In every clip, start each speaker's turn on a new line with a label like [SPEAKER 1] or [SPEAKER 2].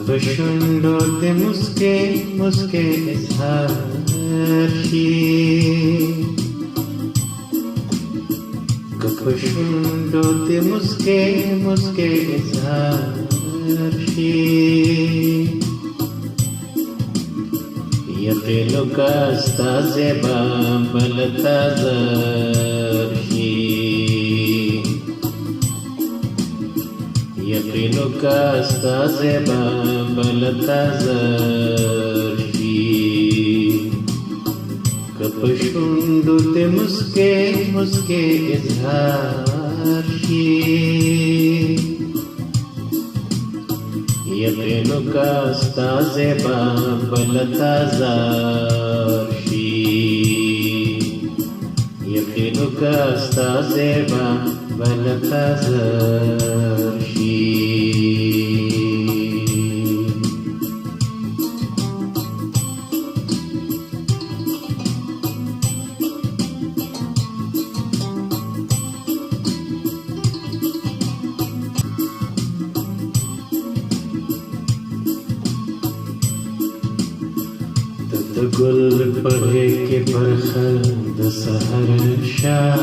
[SPEAKER 1] پشونډو د مسکې مسکې اظهار شي که پشونډو د مسکې مسکې اظهار شي یقینو کا ستا زیبا بلتا زر شي یقینو کا ستا زیبا بلتا زر شي که پشونډو د مسکې مسکې اظهار شي یقینو کا ستا زیبا بلتا زر شي یقینو کا ستا زیبا بلتا زر شي د ګل پرې کې برخه د سحر شاه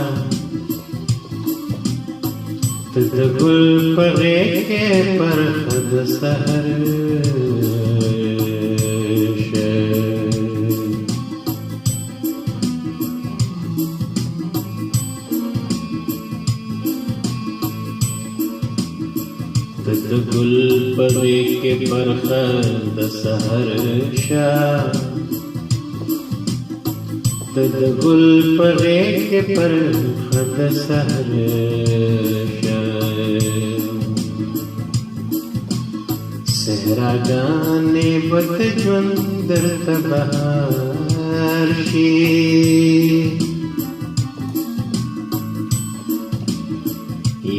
[SPEAKER 1] د ګل پرې کې برخه د سحر شاه د ګل پرې کې برخه د سحر شاه د ګل پرې کې برخه د سحر شاه صحراګانې به د ژوند درته بهار شي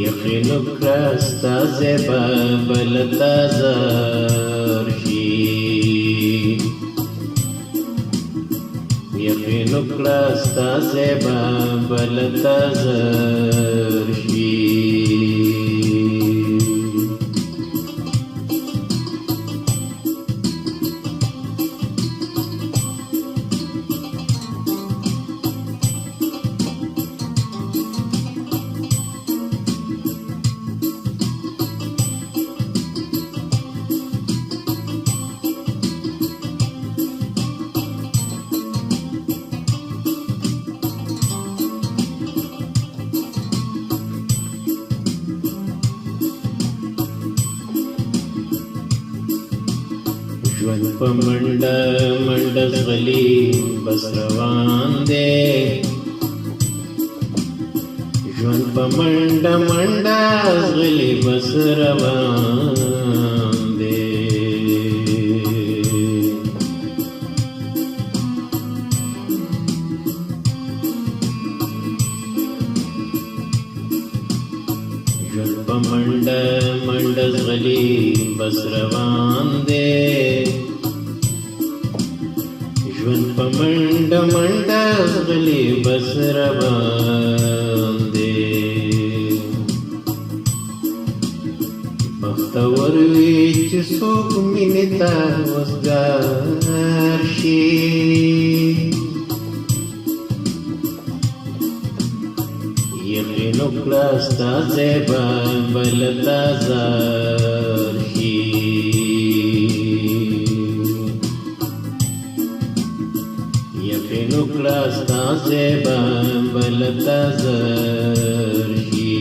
[SPEAKER 1] یقین وکړه ستا زیبا بلتا زر شي یقین وکړه ستا زیبا بلتا زر شي ژوند په منډه منډه ځغلي بس روان دی ژوند په منډه منډه ځغلي بس روان دی ژوند په منډه منډه ځغلي بس روان دی ژوند په منډه منډه ځغلي بس روان دی بختور وي چې څوک مینې ته وزګار شي یقین وکړه ستا زیبا بلتا زر شي یقین وکړه ستا زیبا بلتا زر شي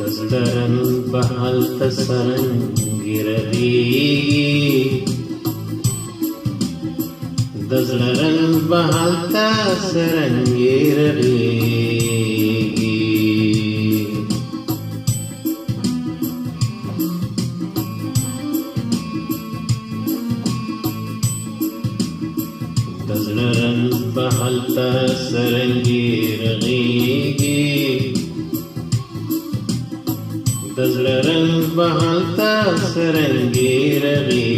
[SPEAKER 1] دسترن بحالت سرنگی رغیگی دزلرن بحالت سرنگی رغیگی زړه رنځ به هلته سرنګي رغېږي د زړه رنځ به هلته سرنګي رغېږي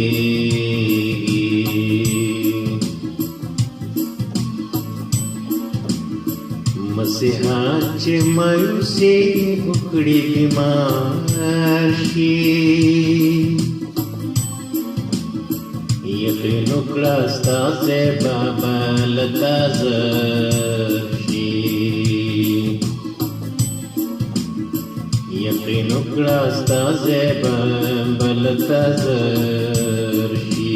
[SPEAKER 1] مسیحا چې مایوسي وکړي بیمار شي یقین وکړه ستا زیبا به له تا زر شي یقین وکړه ستا زیبا به له تا زر شي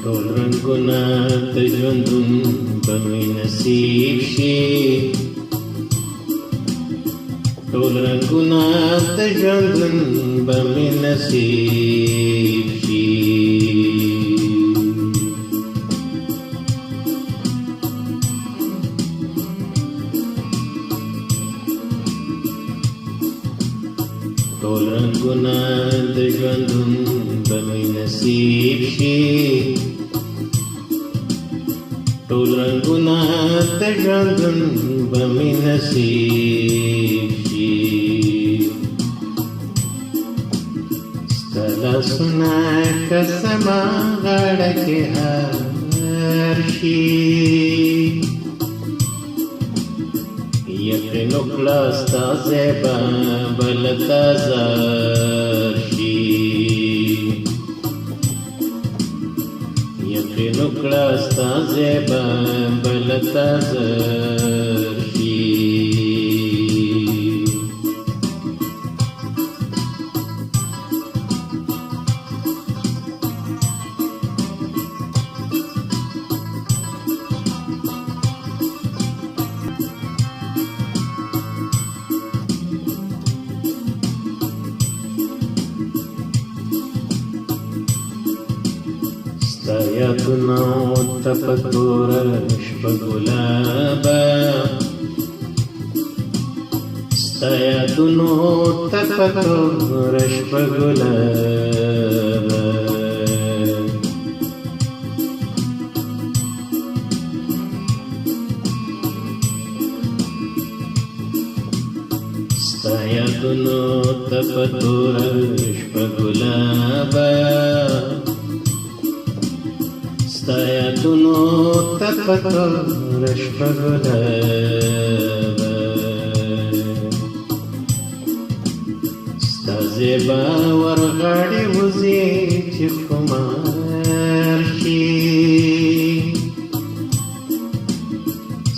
[SPEAKER 1] ټول رنګونه د ژوندون به مې نصیب شي ټول رنګونه د ژوندون به مې نصیب شي ټول رنګونه د ژوندون به مې نصیب شي ټول رنګونه د ژوندون به مې نصیب شي ستا لاسونه که زما غاړه کې هار شي یقین وکړه ستا زیبا به له تا زر شي یقین وکړه ستا زیبا به له تا زر شي ستا یادونه ته په توره شپه ګلابه ستا یادونه ته په توره شپه ګلابه ستا یادونه ته په توره شپه ګلابه ستا یادونو ته په توره شپه ګلابه ستا زیبا ورغاړې وځي چې خمار شي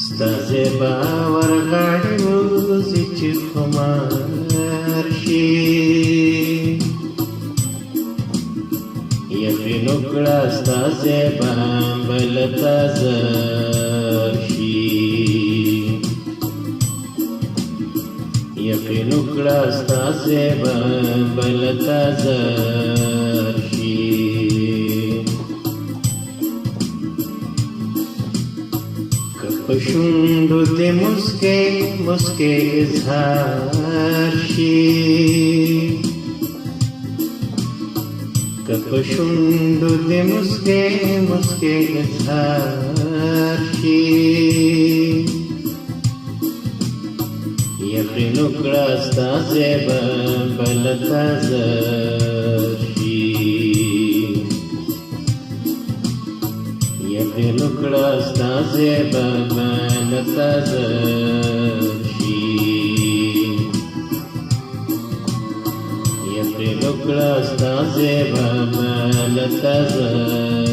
[SPEAKER 1] ستا زیبا ورغاړې وځي چې خمار شي یقین وکړه ستا زیبا به له تا زر شي یقین وکړه ستا زیبا به له تا زر شي که په شونډو دې مسکۍ مسکۍ اظهار شي که په شونډو دې مسکۍ مسکۍ اظهار شي یقین وکړه ستا زیبا به له تا زر شي یقین وکړه ستا زیبا به له تا زر شي یقین وکړه ستا زیبا به له تا زر